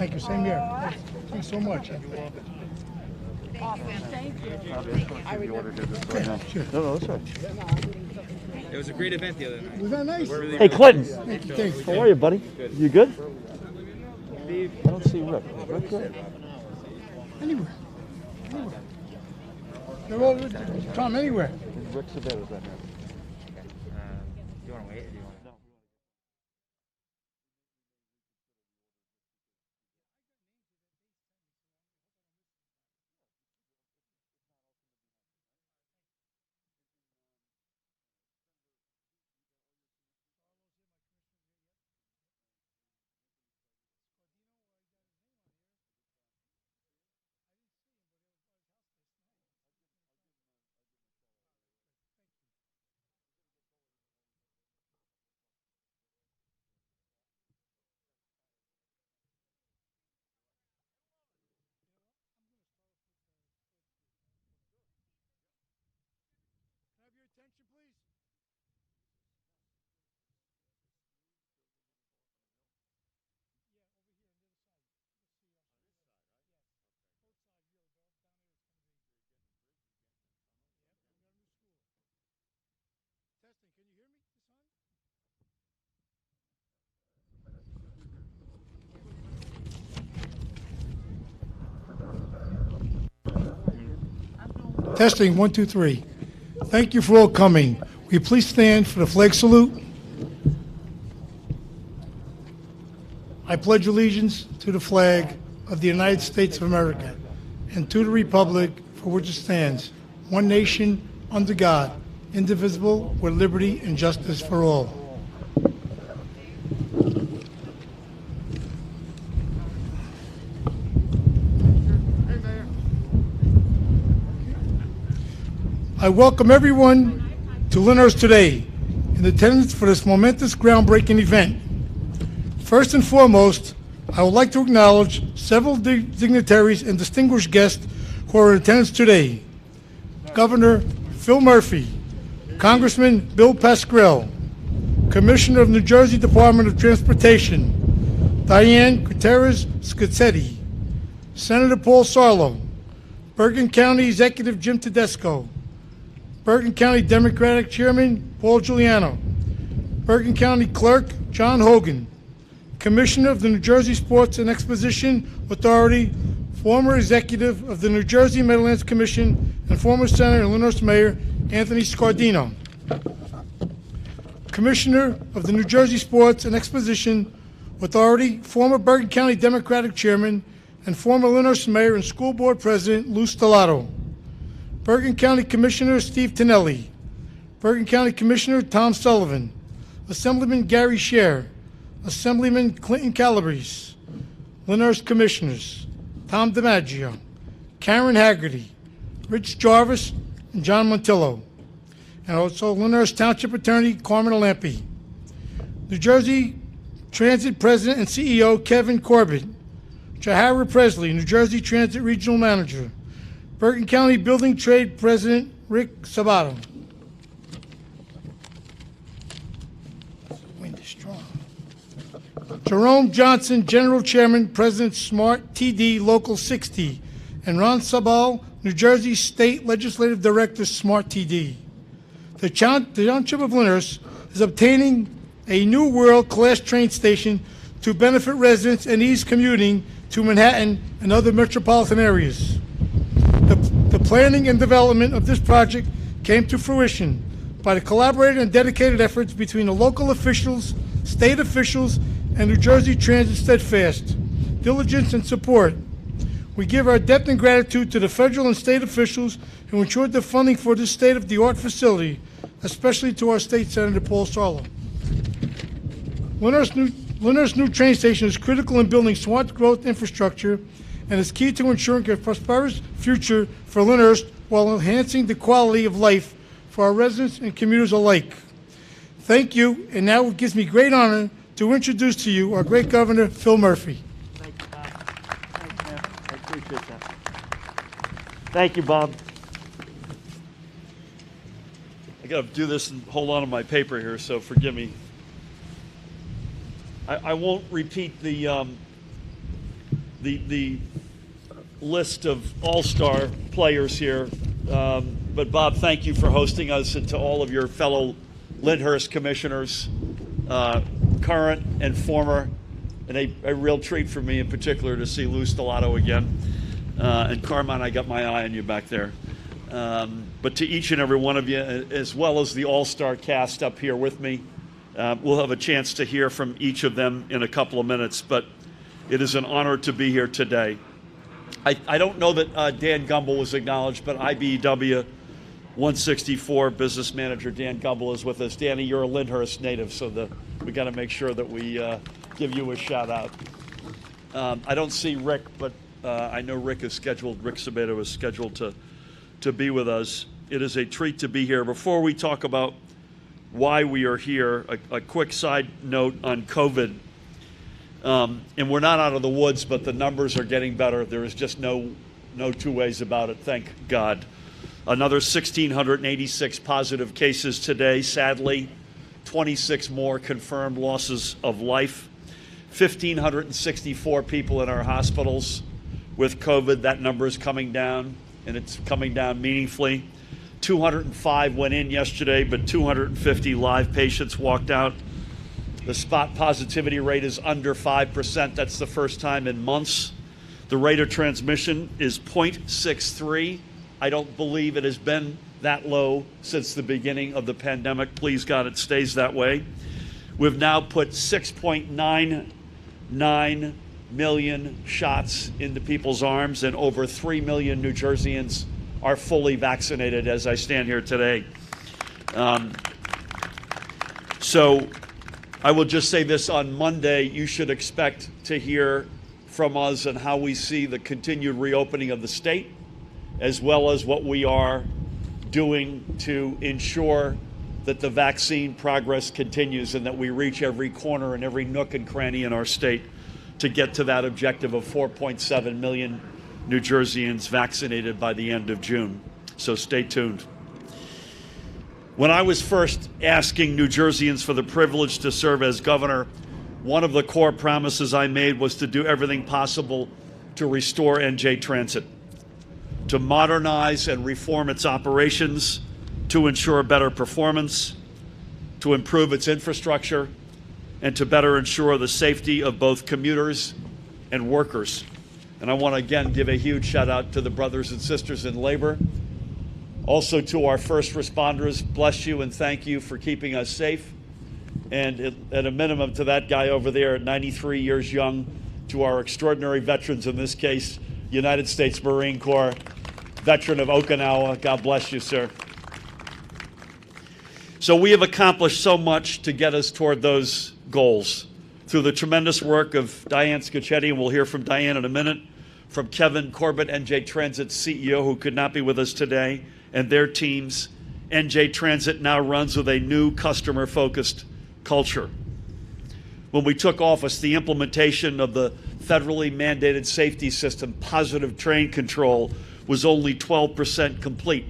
Thank you. Same here. Thanks so much. Awesome. Thank you. Sure. No, that's right. It was a great event the other night. Was that nice? Hey, Clinton. Thanks. How are you, buddy? You good? I don't see Rick. Rick, good? Anywhere. They're all, Tom, anywhere. Rick's the better than that. You want to wait? Or do you want to? Testing, 1, 2, 3. Thank you for all coming. Will you please stand for the flag salute? I pledge allegiance to the flag of the United States of America and to the republic for which it stands, one nation, under God, indivisible, with liberty and justice for all. I welcome everyone to Lyndhurst today in attendance for this momentous groundbreaking event. First and foremost, I would like to acknowledge several dignitaries and distinguished guests who are in attendance today. Governor Phil Murphy, Congressman Bill Pascrell, Commissioner of New Jersey Department of Transportation, Diane Gutierrez-Scuzzetti, Senator Paul Sarlo, Bergen County Executive Jim Tedesco, Bergen County Democratic Chairman Paul Giuliano, Bergen County Clerk John Hogan, Commissioner of the New Jersey Sports and Exposition Authority, former executive of the New Jersey Meadowlands Commission, and former Senator and Lyndhurst Mayor Anthony Scardino, Commissioner of the New Jersey Sports and Exposition Authority, former Bergen County Democratic Chairman, and former Lyndhurst Mayor and School Board President Lou Stellato, Bergen County Commissioner Steve Tonelli, Bergen County Commissioner Tom Sullivan, Assemblyman Gary Scher, Assemblyman Clinton Calabrese, Lyndhurst Commissioners Tom DiMaggio, Karen Haggerty, Rich Jarvis, and John Montillo, and also Lyndhurst Township Attorney Carmen Lampe, New Jersey Transit President and CEO Kevin Corbett, Jahara Presley, New Jersey Transit Regional Manager, Bergen County Building Trade President Rick Sabato. Wind is strong. Jerome Johnson, General Chairman, President Smart TD Local 60, and Ron Sabal, New Jersey State Legislative Director, Smart TD. The Township of Lyndhurst is obtaining a new world-class train station to benefit residents and ease commuting to Manhattan and other metropolitan areas. The planning and development of this project came to fruition by the collaborated and dedicated efforts between the local officials, state officials, and New Jersey Transit steadfast diligence and support. We give our debt and gratitude to the federal and state officials who ensured the funding for this state-of-the-art facility, especially to our State Senator Paul Sarlo. Lyndhurst's new train station is critical in building smart growth infrastructure and is key to ensuring a prosperous future for Lyndhurst while enhancing the quality of life for our residents and commuters alike. Thank you, and now it gives me great honor to introduce to you our great Governor, Phil Murphy. Thank you, Bob. Thanks, man. I appreciate that. Thank you, Bob. I got to do this and hold on to my paper here, so forgive me. I won't repeat the the list of all-star players here. But Bob, thank you for hosting us, and to all of your fellow Lyndhurst commissioners, current and former, and a real treat for me in particular to see Lou Stellato again. And Carmine, I got my eye on you back there. But to each and every one of you, as well as the all-star cast up here with me, we'll have a chance to hear from each of them in a couple of minutes, but it is an honor to be here today. I don't know that Dan Gumbel was acknowledged, but IBEW 164 business manager Dan Gumbel is with us. Danny, you're a Lyndhurst native, so we got to make sure that we give you a shout out. I don't see Rick, but I know Rick Sabato is scheduled to be with us. It is a treat to be here. Before we talk about why we are here, a quick side note on COVID. And we're not out of the woods, but the numbers are getting better. There is just no two ways about it, thank God. Another 1,686 positive cases today. Sadly, 26 more confirmed losses of life. 1,564 people in our hospitals with COVID. That number is coming down, and it's coming down meaningfully. 205 went in yesterday, but 250 live patients walked out. The spot positivity rate is under 5%. That's the first time in months. The rate of transmission is 0.63. I don't believe it has been that low since the beginning of the pandemic. Please God, it stays that way. We've now put 6.99 million shots into people's arms, and over 3 million New Jerseyans are fully vaccinated as I stand here today. So I will just say this: on Monday, you should expect to hear from us on how we see the continued reopening of the state, as well as what we are doing to ensure that the vaccine progress continues and that we reach every corner and every nook and cranny in our state to get to that objective of 4.7 million New Jerseyans vaccinated by the end of June. So stay tuned. When I was first asking New Jerseyans for the privilege to serve as governor, one of the core promises I made was to do everything possible to restore NJ Transit, to modernize and reform its operations, to ensure better performance, to improve its infrastructure, and to better ensure the safety of both commuters and workers. And I want to again give a huge shout out to the brothers and sisters in labor. Also to our first responders, bless you and thank you for keeping us safe. And at a minimum to that guy over there at 93 years young, to our extraordinary veterans, in this case, United States Marine Corps, veteran of Okinawa, God bless you, sir. So we have accomplished so much to get us toward those goals through the tremendous work of Diane Scacchetti, and we'll hear from Diane in a minute, from Kevin Corbett, NJ Transit's CEO, who could not be with us today, and their teams. NJ Transit now runs with a new customer-focused culture. When we took office, the implementation of the federally mandated safety system, Positive Train Control, was only 12% complete.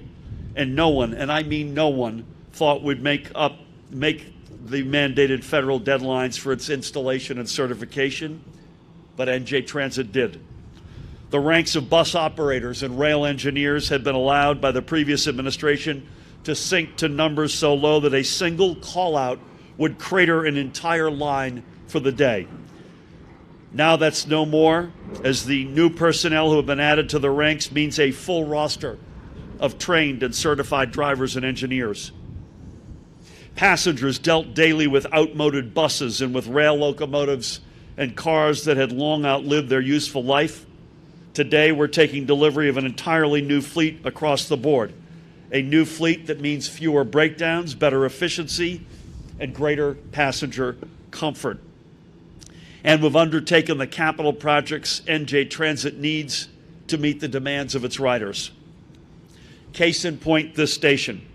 And no one, and I mean no one, thought would make the mandated federal deadlines for its installation and certification, but NJ Transit did. The ranks of bus operators and rail engineers had been allowed by the previous administration to sink to numbers so low that a single call-out would crater an entire line for the day. Now that's no more, as the new personnel who have been added to the ranks means a full roster of trained and certified drivers and engineers. Passengers dealt daily with outmoded buses and with rail locomotives and cars that had long outlived their useful life. Today, we're taking delivery of an entirely new fleet across the board. A new fleet that means fewer breakdowns, better efficiency, and greater passenger comfort. And we've undertaken the capital projects NJ Transit needs to meet the demands of its riders. Case in point, this station.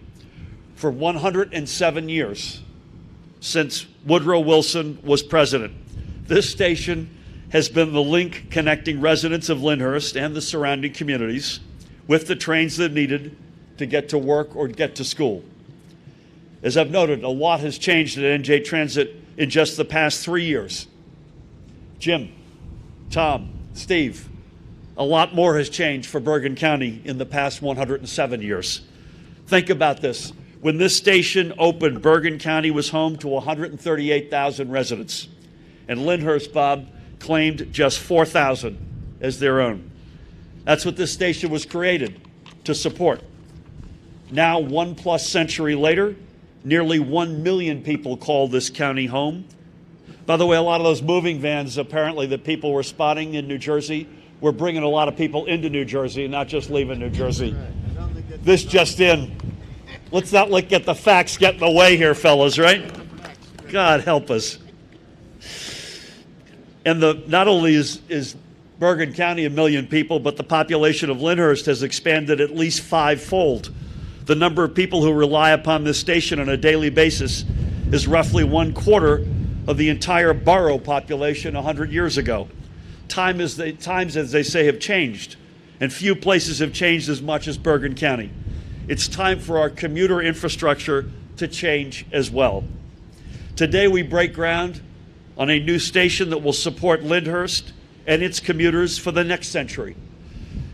For 107 years, since Woodrow Wilson was president, this station has been the link connecting residents of Lyndhurst and the surrounding communities with the trains they've needed to get to work or get to school. As I've noted, a lot has changed at NJ Transit in just the past 3 years. Jim, Tom, Steve, a lot more has changed for Bergen County in the past 107 years. Think about this. When this station opened, Bergen County was home to 138,000 residents. And Lyndhurst, Bob, claimed just 4,000 as their own. That's what this station was created to support. Now, 1+ century later, nearly 1 million people call this county home. By the way, a lot of those moving vans, apparently, that people were spotting in New Jersey, were bringing a lot of people into New Jersey, not just leaving New Jersey. This just in. Let's not get the facts get in the way here, fellas, right? God help us. And not only is Bergen County 1 million people, but the population of Lyndhurst has expanded at least 5-fold. The number of people who rely upon this station on a daily basis is roughly 1/4 of the entire borough population 100 years ago. Times, as they say, have changed, and few places have changed as much as Bergen County. It's time for our commuter infrastructure to change as well. Today we break ground on a new station that will support Lyndhurst and its commuters for the next century.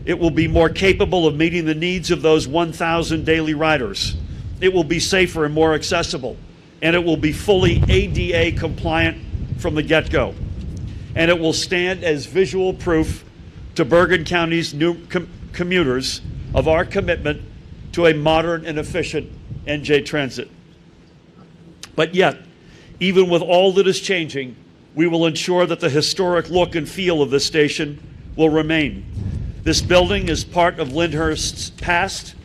It will be more capable of meeting the needs of those 1,000 daily riders. It will be safer and more accessible, and it will be fully ADA compliant from the get-go. And it will stand as visual proof to Bergen County's new commuters of our commitment to a modern and efficient NJ Transit. But yet, even with all that is changing, we will ensure that the historic look and feel of this station will remain. This building is part of Lyndhurst's past,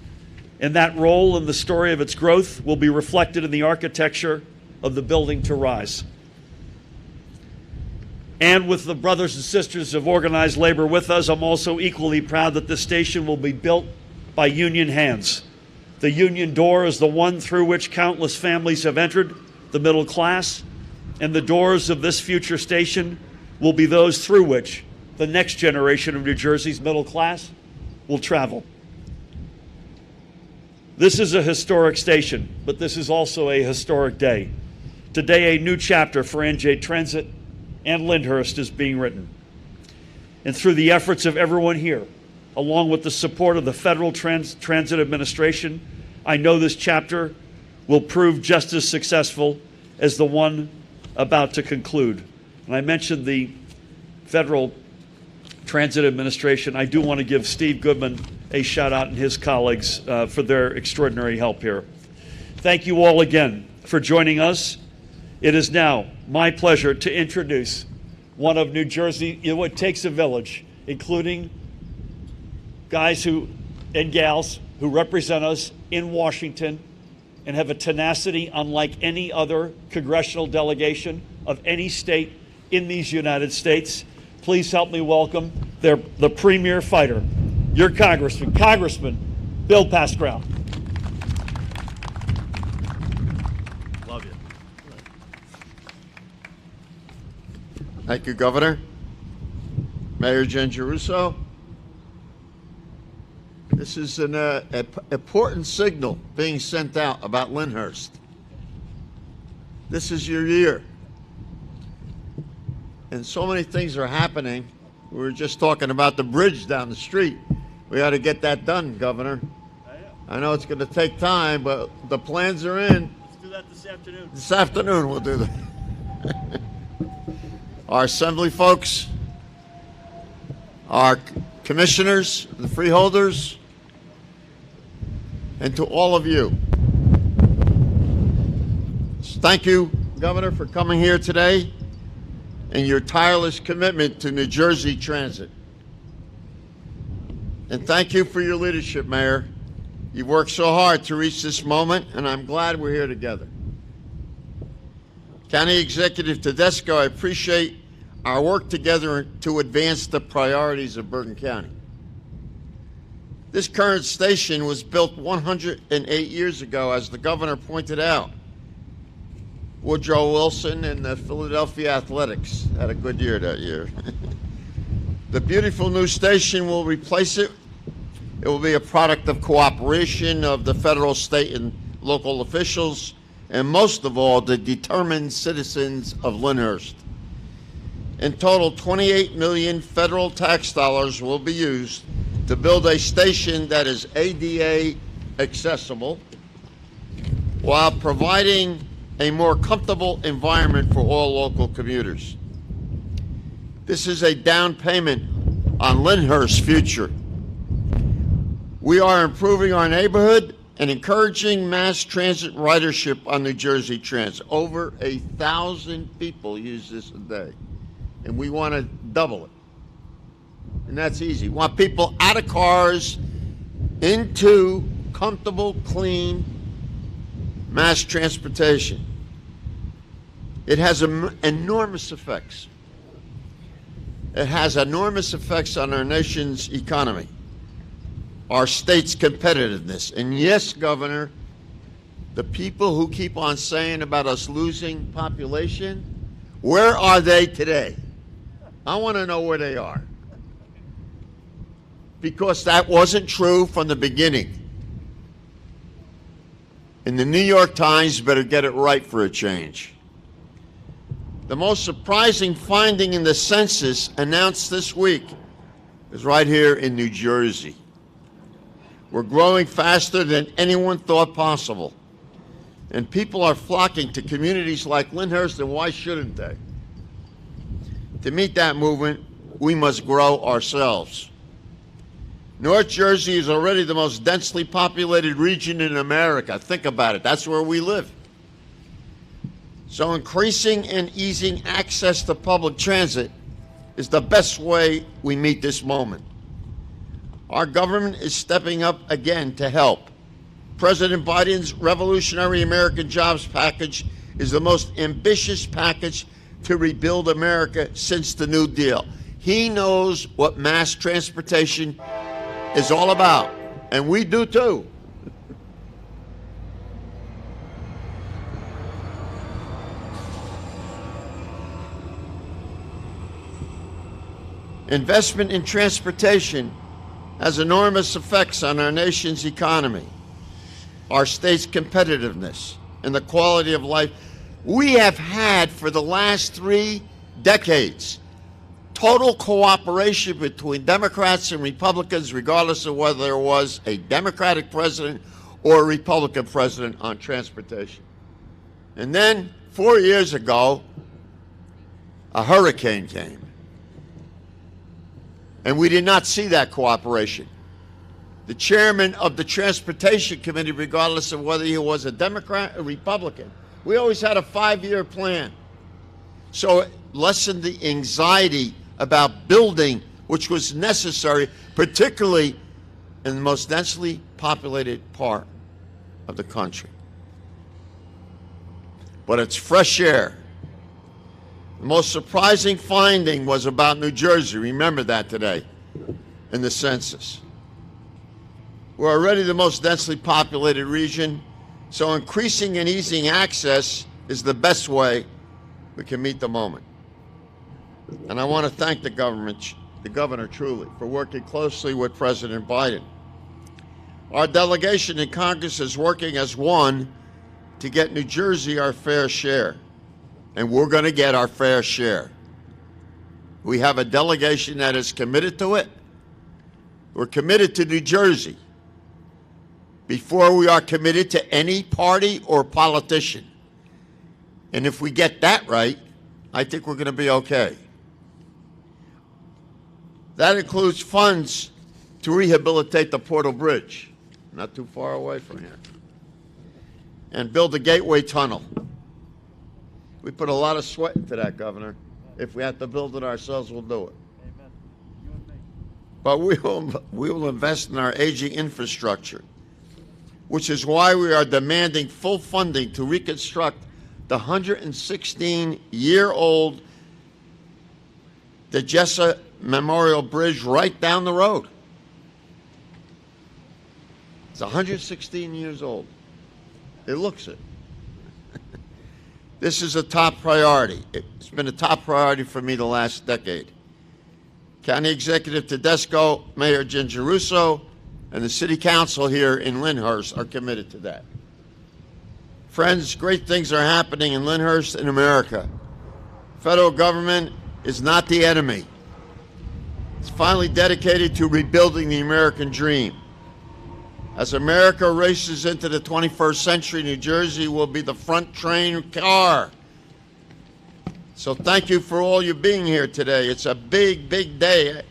and that role in the story of its growth will be reflected in the architecture of the building to rise. And with the brothers and sisters of organized labor with us, I'm also equally proud that this station will be built by union hands. The union door is the one through which countless families have entered the middle class, and the doors of this future station will be those through which the next generation of New Jersey's middle class will travel. This is a historic station, but this is also a historic day. Today, a new chapter for NJ Transit and Lyndhurst is being written. And through the efforts of everyone here, along with the support of the Federal Transit Administration, I know this chapter will prove just as successful as the one about to conclude. And I mentioned the Federal Transit Administration. I do want to give Steve Goodman a shout out and his colleagues for their extraordinary help here. Thank you all again for joining us. It is now my pleasure to introduce one of New Jersey, it takes a village, including guys and gals who represent us in Washington and have a tenacity unlike any other congressional delegation of any state in these United States. Please help me welcome the premier fighter, your Congressman Bill Pascrell. Love you. Thank you, Governor. Mayor Gengeruso. This is an important signal being sent out about Lyndhurst. This is your year. And so many things are happening. We were just talking about the bridge down the street. We ought to get that done, Governor. I know it's going to take time, but the plans are in. Let's do that this afternoon. This afternoon we'll do that. Our assembly folks, our commissioners, the freeholders, and to all of you. Thank you, Governor, for coming here today and your tireless commitment to New Jersey Transit. And thank you for your leadership, Mayor. You've worked so hard to reach this moment, and I'm glad we're here together. County Executive Tedesco, I appreciate our work together to advance the priorities of Bergen County. This current station was built 108 years ago, as the governor pointed out. Woodrow Wilson and the Philadelphia Athletics had a good year that year. The beautiful new station will replace it. It will be a product of cooperation of the federal, state, and local officials, and most of all, the determined citizens of Lyndhurst. In total, 28 million federal tax dollars will be used to build a station that is ADA accessible while providing a more comfortable environment for all local commuters. This is a down payment on Lyndhurst's future. We are improving our neighborhood and encouraging mass transit ridership on New Jersey Transit. Over 1,000 people use this a day, and we want to double it. And that's easy. We want people out of cars into comfortable, clean mass transportation. It has enormous effects. It has enormous effects on our nation's economy, our state's competitiveness. And yes, Governor, the people who keep on saying about us losing population, where are they today? I want to know where they are. Because that wasn't true from the beginning. And the New York Times better get it right for a change. The most surprising finding in the census announced this week is right here in New Jersey. We're growing faster than anyone thought possible. And people are flocking to communities like Lyndhurst, and why shouldn't they? To meet that movement, we must grow ourselves. North Jersey is already the most densely populated region in America. Think about it. That's where we live. So increasing and easing access to public transit is the best way we meet this moment. Our government is stepping up again to help. President Biden's Revolutionary American Jobs Package is the most ambitious package to rebuild America since the New Deal. He knows what mass transportation is all about, and we do too. Investment in transportation has enormous effects on our nation's economy, our state's competitiveness, and the quality of life. We have had for the last 3 decades total cooperation between Democrats and Republicans, regardless of whether there was a Democratic president or a Republican president on transportation. And then 4 years ago, a hurricane came. And we did not see that cooperation. The chairman of the Transportation Committee, regardless of whether he was a Democrat or Republican, we always had a 5-year plan. So it lessened the anxiety about building, which was necessary, particularly in the most densely populated part of the country. But it's fresh air. The most surprising finding was about New Jersey. Remember that today in the census. We're already the most densely populated region, so increasing and easing access is the best way we can meet the moment. And I want to thank the governor truly, for working closely with President Biden. Our delegation in Congress is working as one to get New Jersey our fair share. And we're going to get our fair share. We have a delegation that is committed to it. We're committed to New Jersey before we are committed to any party or politician. And if we get that right, I think we're going to be okay. That includes funds to rehabilitate the Portal Bridge, not too far away from here, and build the Gateway Tunnel. We put a lot of sweat into that, Governor. If we have to build it ourselves, we'll do it. Amen. You and me. But we will invest in our aging infrastructure, which is why we are demanding full funding to reconstruct the 116-year-old DeJessa Memorial Bridge right down the road. It's 116 years old. It looks it. This is a top priority. It's been a top priority for me the last decade. County Executive Tedesco, Mayor Gingerusso, and the City Council here in Lyndhurst are committed to that. Friends, great things are happening in Lyndhurst and America. Federal government is not the enemy. It's finally dedicated to rebuilding the American dream. As America races into the 21st century, New Jersey will be the front train car. So thank you for all you being here today. It's a big, big day.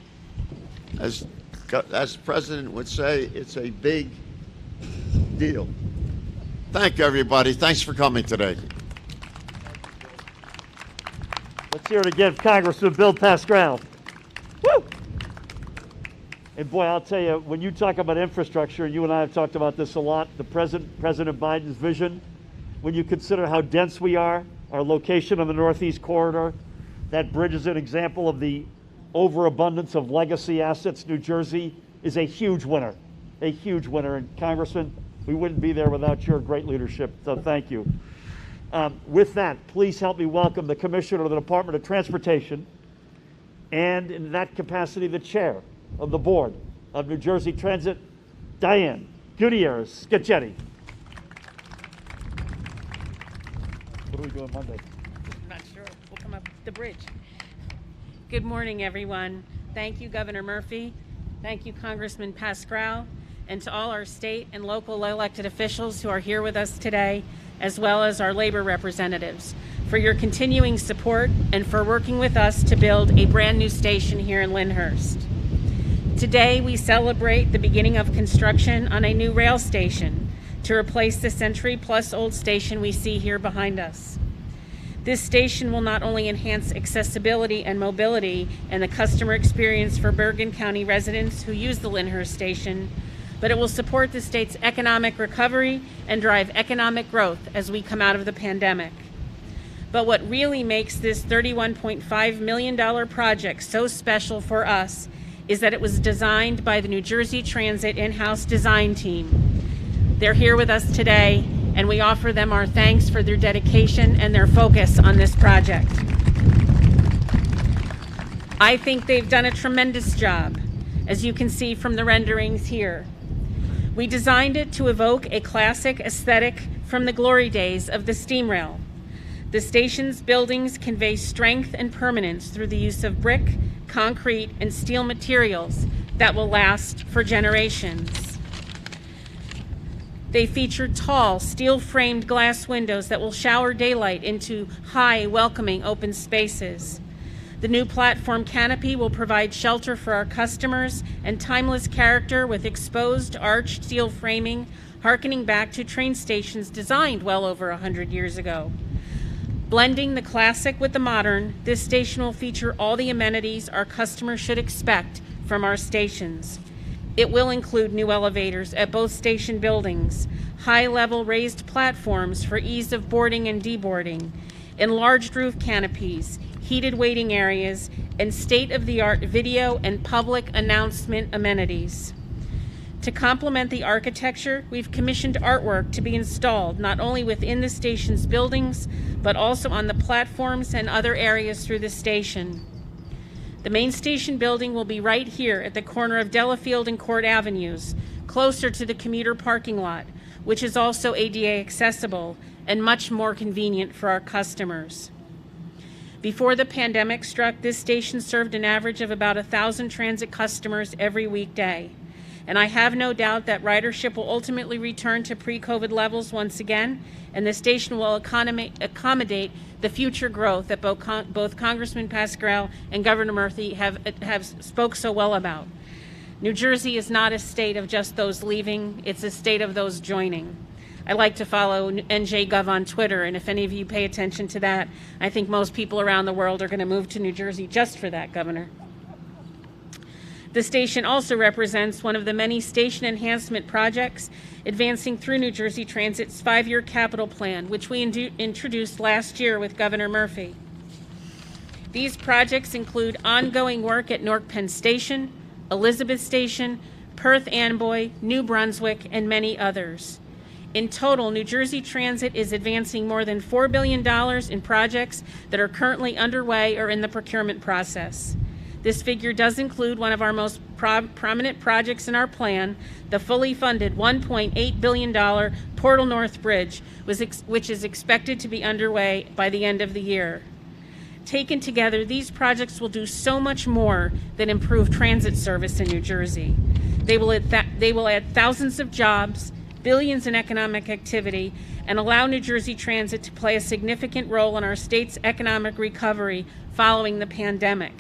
As the President would say, it's a big deal. Thank you, everybody. Thanks for coming today. Let's hear it again, Congressman Bill Pascrell. Woo! And boy, I'll tell you, when you talk about infrastructure, you and I have talked about this a lot, President Biden's vision, when you consider how dense we are, our location on the Northeast Corridor, that bridge is an example of the overabundance of legacy assets. New Jersey is a huge winner, a huge winner. And Congressman, we wouldn't be there without your great leadership, so thank you. With that, please help me welcome the Commissioner of the Department of Transportation, and in that capacity, the Chair of the Board of New Jersey Transit, Diane Gutierrez-Scacchetti. What are we doing Monday? I'm not sure. We'll come up the bridge. Good morning, everyone. Thank you, Governor Murphy. Thank you, Congressman Pascrell, and to all our state and local elected officials who are here with us today, as well as our labor representatives, for your continuing support and for working with us to build a brand new station here in Lyndhurst. Today, we celebrate the beginning of construction on a new rail station to replace the century-plus-old station we see here behind us. This station will not only enhance accessibility and mobility and the customer experience for Bergen County residents who use the Lyndhurst station, but it will support the state's economic recovery and drive economic growth as we come out of the pandemic. But what really makes this $31.5 million project so special for us is that it was designed by the New Jersey Transit in-house design team. They're here with us today, and we offer them our thanks for their dedication and their focus on this project. I think they've done a tremendous job, as you can see from the renderings here. We designed it to evoke a classic aesthetic from the glory days of the steam rail. The station's buildings convey strength and permanence through the use of brick, concrete, and steel materials that will last for generations. They feature tall, steel-framed glass windows that will shower daylight into high, welcoming open spaces. The new platform canopy will provide shelter for our customers and timeless character with exposed, arched steel framing, harkening back to train stations designed well over 100 years ago. Blending the classic with the modern, this station will feature all the amenities our customers should expect from our stations. It will include new elevators at both station buildings, high-level raised platforms for ease of boarding and deboarding, enlarged roof canopies, heated waiting areas, and state-of-the-art video and public announcement amenities. To complement the architecture, we've commissioned artwork to be installed not only within the station's buildings, but also on the platforms and other areas through the station. The main station building will be right here at the corner of Delafield and Court Avenues, closer to the commuter parking lot, which is also ADA accessible and much more convenient for our customers. Before the pandemic struck, this station served an average of about 1,000 transit customers every weekday. And I have no doubt that ridership will ultimately return to pre-COVID levels once again, and the station will accommodate the future growth that both Congressman Pascrell and Governor Murphy have spoke so well about. New Jersey is not a state of just those leaving, it's a state of those joining. I like to follow NJGov on Twitter, and if any of you pay attention to that, I think most people around the world are going to move to New Jersey just for that, Governor. The station also represents one of the many station enhancement projects advancing through New Jersey Transit's 5-year capital plan, which we introduced last year with Governor Murphy. These projects include ongoing work at Newark Penn Station, Elizabeth Station, Perth Amboy, New Brunswick, and many others. In total, New Jersey Transit is advancing more than $4 billion in projects that are currently underway or in the procurement process. This figure does include one of our most prominent projects in our plan, the fully funded $1.8 billion Portal North Bridge, which is expected to be underway by the end of the year. Taken together, these projects will do so much more than improve transit service in New Jersey. They will add thousands of jobs, billions in economic activity, and allow New Jersey Transit to play a significant role in our state's economic recovery following the pandemic.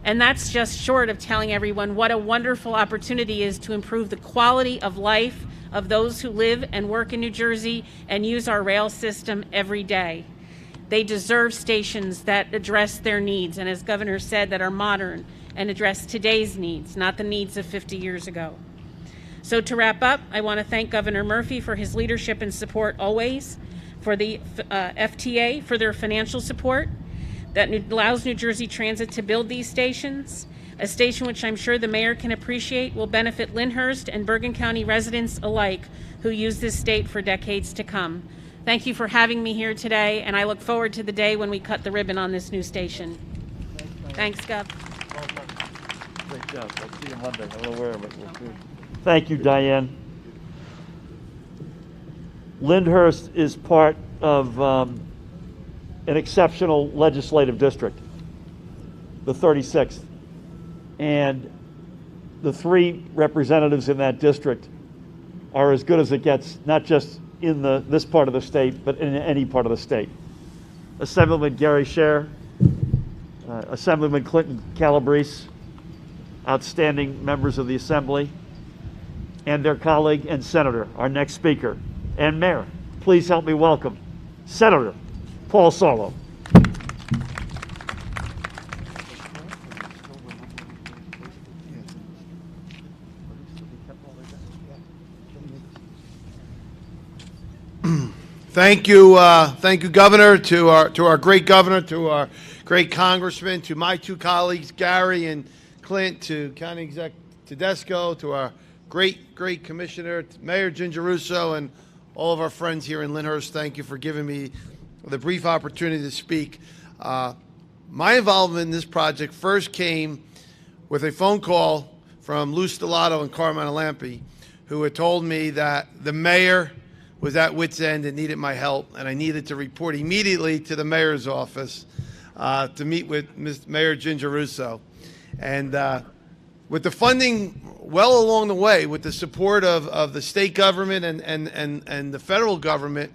And that's just short of telling everyone what a wonderful opportunity is to improve the quality of life of those who live and work in New Jersey and use our rail system every day. They deserve stations that address their needs, and as Governor said, that are modern and address today's needs, not the needs of 50 years ago. So to wrap up, I want to thank Governor Murphy for his leadership and support always, for the FTA for their financial support that allows New Jersey Transit to build these stations, a station which I'm sure the mayor can appreciate will benefit Lyndhurst and Bergen County residents alike who use this state for decades to come. Thank you for having me here today, and I look forward to the day when we cut the ribbon on this new station. Thanks, Gov. Great job. I'll see you Monday. I'm aware of it. Thank you, Diane. Lyndhurst is part of an exceptional legislative district, the 36th. And the 3 representatives in that district are as good as it gets, not just in this part of the state, but in any part of the state. Assemblyman Gary Scher, Assemblyman Clinton Calabrese, outstanding members of the Assembly, and their colleague and Senator, our next speaker, and Mayor. Please help me welcome Senator Paul Sullivan. Thank you, Governor, to our great governor, to our great congressman, to my 2 colleagues, Gary and Clint, to County Exec Tedesco, to our great commissioner, Mayor Gingerusso, and all of our friends here in Lyndhurst. Thank you for giving me the brief opportunity to speak. My involvement in this project first came with a phone call from Lou Stellato and Carmine Lampi, who had told me that the mayor was at wit's end and needed my help, and I needed to report immediately to the mayor's office to meet with Mayor Gingerusso. And with the funding well along the way, with the support of the state government and the federal government,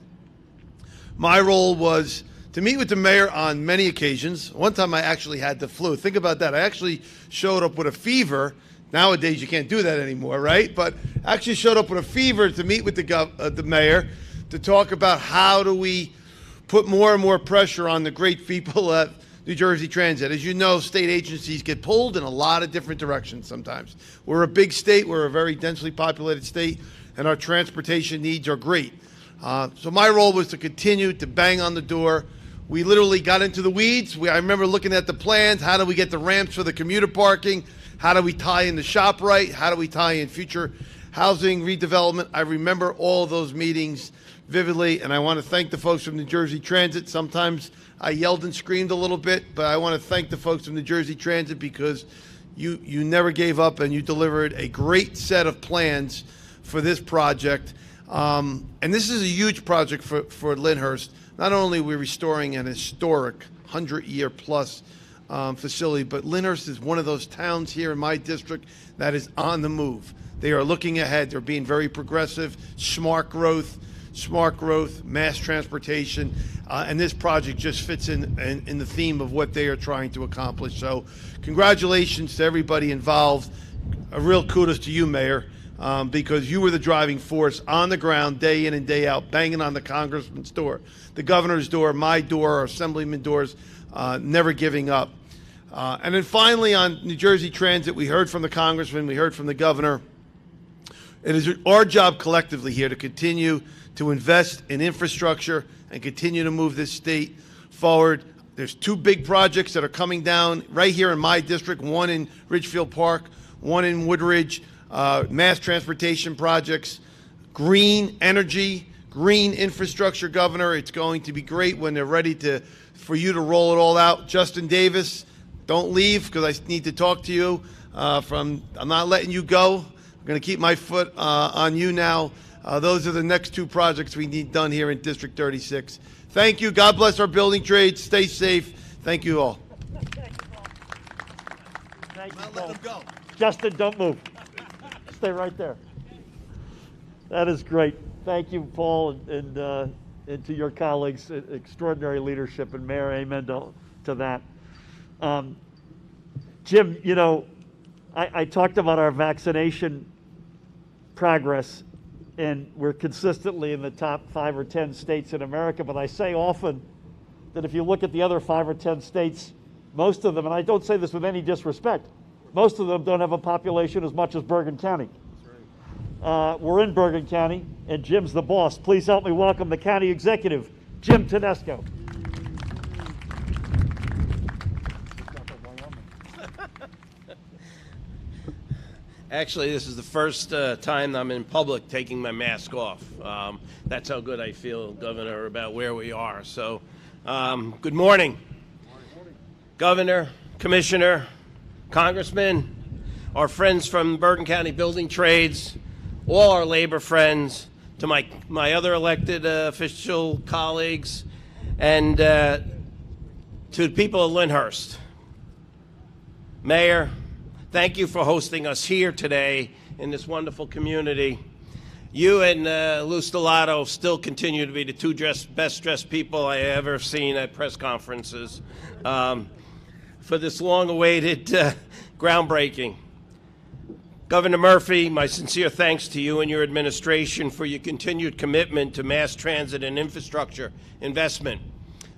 my role was to meet with the mayor on many occasions. One time I actually had the flu. Think about that. I actually showed up with a fever. Nowadays, you can't do that anymore, right? But actually showed up with a fever to meet with the mayor to talk about how do we put more and more pressure on the great people at New Jersey Transit. As you know, state agencies get pulled in a lot of different directions sometimes. We're a big state. We're a very densely populated state, and our transportation needs are great. So my role was to continue to bang on the door. We literally got into the weeds. I remember looking at the plans. How do we get the ramps for the commuter parking? How do we tie in the ShopRite? How do we tie in future housing redevelopment? I remember all of those meetings vividly, and I want to thank the folks from New Jersey Transit. Sometimes I yelled and screamed a little bit, but I want to thank the folks from New Jersey Transit because you never gave up and you delivered a great set of plans for this project. And this is a huge project for Lyndhurst. Not only are we restoring an historic 100-year-plus facility, but Lyndhurst is one of those towns here in my district that is on the move. They are looking ahead. They're being very progressive, smart growth, mass transportation, and this project just fits in the theme of what they are trying to accomplish. So congratulations to everybody involved. A real kudos to you, Mayor, because you were the driving force on the ground day in and day out, banging on the congressman's door, the governor's door, my door, our assemblyman doors, never giving up. And then finally on New Jersey Transit, we heard from the congressman, we heard from the governor. It is our job collectively here to continue to invest in infrastructure and continue to move this state forward. There's 2 big projects that are coming down right here in my district, one in Ridgefield Park, one in Woodridge, mass transportation projects, green energy, green infrastructure, Governor. It's going to be great when they're ready for you to roll it all out. Justin Davis, don't leave because I need to talk to you. I'm not letting you go. I'm going to keep my foot on you now. Those are the next 2 projects we need done here in District 36. Thank you. God bless our building trades. Stay safe. Thank you all. Thank you, Let Paul. them go. Justin, don't move. Stay right there. That is great. Thank you, Paul, and to your colleagues. Extraordinary leadership, and Mayor, amen to that. Jim, you know, I talked about our vaccination progress, and we're consistently in the top 5 or 10 states in America, but I say often that if you look at the other 5 or 10 states, most of them, and I don't say this with any disrespect, most of them don't have a population as much as Bergen County. We're in Bergen County, and Jim's the boss. Please help me welcome the county executive, Jim Tedesco. Actually, this is the first time I'm in public taking my mask off. That's how good I feel, Governor, about where we are. So, good morning. Governor, Commissioner, Congressman, our friends from Bergen County Building Trades, all our labor friends, to my other elected official colleagues, and to the people of Lyndhurst. Mayor, thank you for hosting us here today in this wonderful community. You and Lou Stellato still continue to be the two best dressed people I ever seen at press conferences for this long-awaited groundbreaking. Governor Murphy, my sincere thanks to you and your administration for your continued commitment to mass transit and infrastructure investment.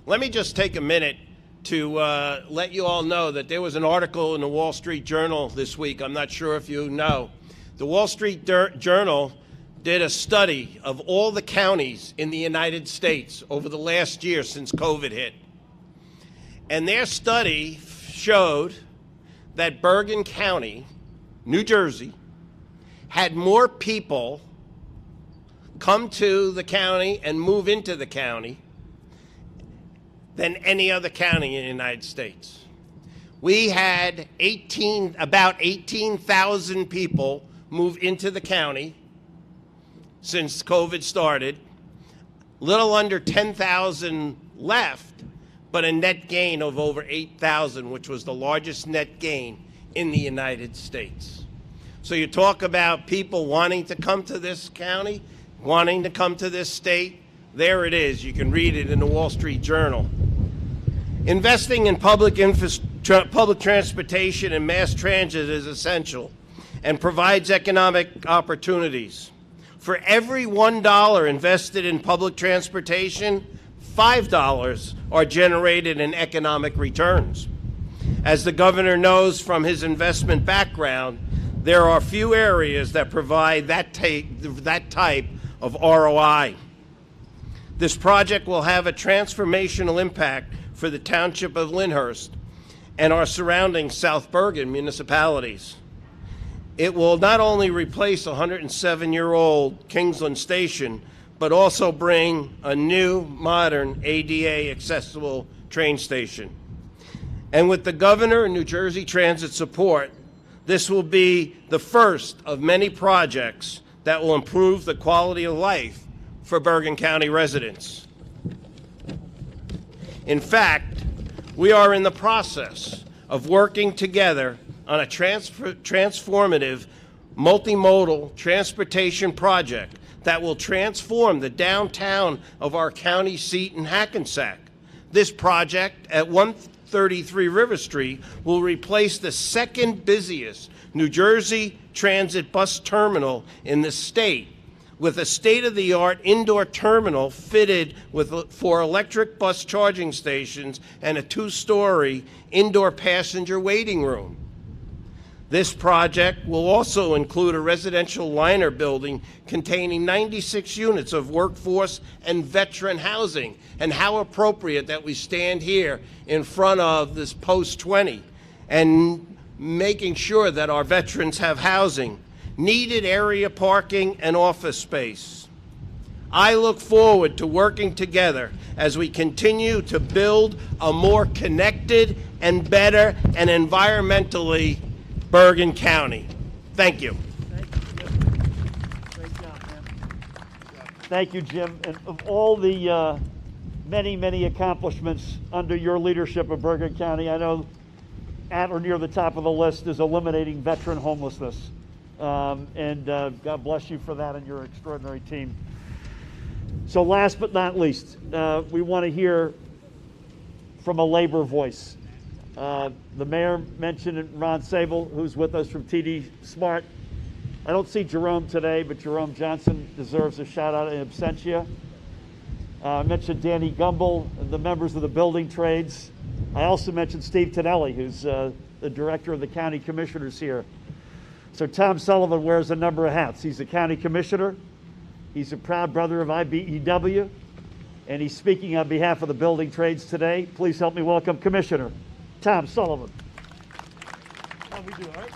Let me just take a minute to let you all know that there was an article in the Wall Street Journal this week. I'm not sure if you know. The Wall Street Journal did a study of all the counties in the United States over the last year since COVID hit. And their study showed that Bergen County, New Jersey, had more people come to the county and move into the county than any other county in the United States. We had about 18,000 people move into the county since COVID started, little under 10,000 left, but a net gain of over 8,000, which was the largest net gain in the United States. So you talk about people wanting to come to this county, wanting to come to this state, there it is. You can read it in the Wall Street Journal. Investing in public transportation and mass transit is essential and provides economic opportunities. For every $1 invested in public transportation, $5 are generated in economic returns. As the governor knows from his investment background, there are few areas that provide that type of ROI. This project will have a transformational impact for the township of Lyndhurst and our surrounding South Bergen municipalities. It will not only replace a 107-year-old Kingsland station, but also bring a new, modern, ADA accessible train station. And with the governor and New Jersey Transit support, this will be the first of many projects that will improve the quality of life for Bergen County residents. In fact, we are in the process of working together on a transformative multimodal transportation project that will transform the downtown of our county seat in Hackensack. This project at 133 River Street will replace the second busiest New Jersey Transit bus terminal in the state, with a state-of-the-art indoor terminal fitted for electric bus charging stations and a 2-story indoor passenger waiting room. This project will also include a residential liner building containing 96 units of workforce and veteran housing. And how appropriate that we stand here in front of this Post 20 and making sure that our veterans have housing, needed area parking, and office space. I look forward to working together as we continue to build a more connected and better and environmentally Bergen County. Thank you. Thank you, Jim. Great job, man. Thank you, Jim. And of all the many, many accomplishments under your leadership of Bergen County. I know at or near the top of the list is eliminating veteran homelessness. God bless you for that and your extraordinary team. So last but not least, we want to hear from a labor voice. The mayor mentioned Ron Sable, who's with us from TD Smart. I don't see Jerome today, but Jerome Johnson deserves a shout out in absentia. I mentioned Danny Gumbel and the members of the building trades. I also mentioned Steve Tonelli, who's the director of the county commissioners here. So Tom Sullivan wears a number of hats. He's a county commissioner. He's a proud brother of IBEW, and he's speaking on behalf of the building trades today. Please help me welcome Commissioner Tom Sullivan. How we do, all right?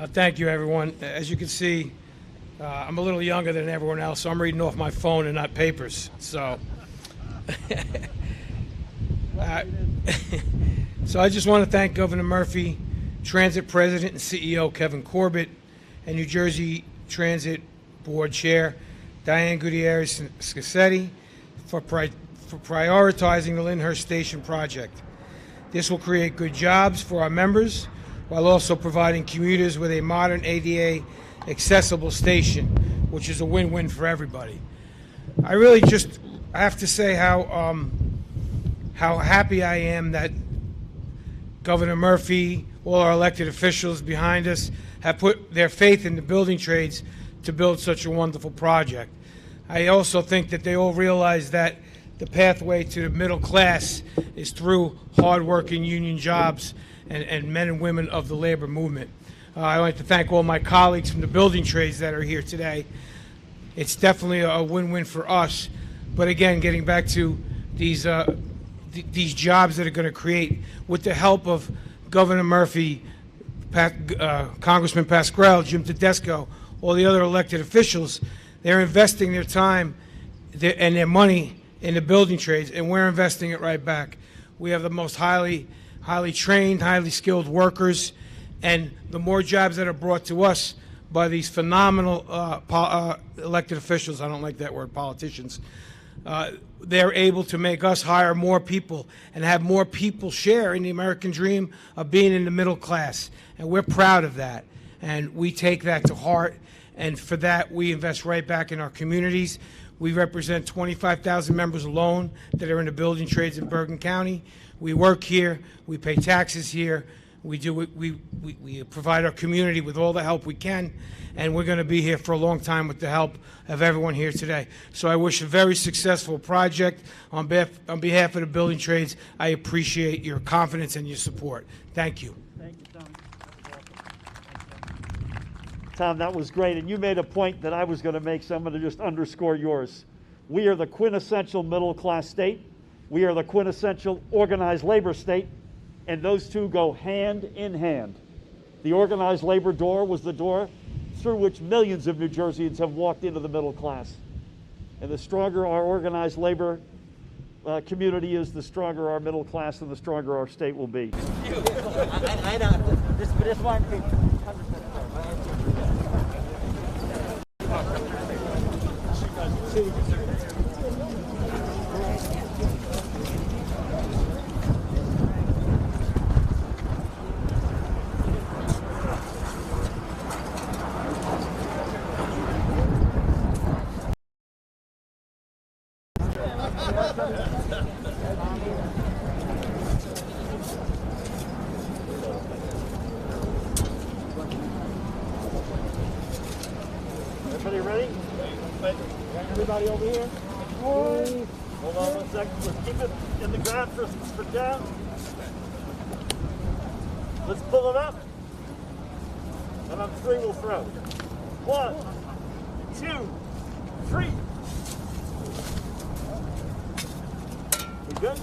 Thank you, everyone. As you can see, I'm a little younger than everyone else, so I'm reading off my phone and not papers. So, so I just want to thank Governor Murphy, Transit President and CEO Kevin Corbett, and New Jersey Transit Board Chair Diane Gutierrez Scassetti for prioritizing the Lyndhurst Station project. This will create good jobs for our members while also providing commuters with a modern ADA accessible station, which is a win-win for everybody. I really just have to say how happy I am that Governor Murphy, all our elected officials behind us, have put their faith in the building trades to build such a wonderful project. I also think that they all realize that the pathway to the middle class is through hard-working union jobs and men and women of the labor movement. I'd like to thank all my colleagues from the building trades that are here today. It's definitely a win-win for us. But again, getting back to these jobs that are going to create, with the help of Governor Murphy, Congressman Pascrell, Jim Tedesco, all the other elected officials, they're investing their time and their money in the building trades, and we're investing it right back. We have the most highly trained, highly skilled workers, and the more jobs that are brought to us by these phenomenal elected officials, I don't like that word, politicians, they're able to make us hire more people and have more people share in the American dream of being in the middle class. And we're proud of that. And we take that to heart. And for that, we invest right back in our communities. We represent 25,000 members alone that are in the building trades in Bergen County. We work here. We pay taxes here. We provide our community with all the help we can, and we're going to be here for a long time with the help of everyone here today. So I wish a very successful project. On behalf of the building trades, I appreciate your confidence and your support. Thank you. Thank you, Tom. Tom, that was great, and you made a point that I was going to make, so I'm going to just underscore yours. We are the quintessential middle-class state. We are the quintessential organized labor state. And those two go hand in hand. The organized labor door was the door through which millions of New Jerseyans have walked into the middle class. And the stronger our organized labor community is, the stronger our middle class and the stronger our state will be. I know. This one thing. Everybody ready? Everybody over here? Hold on 1 second. Let's keep it in the ground for down. Let's pull it up. And on 3 we'll throw. 1, 2, 3. We good?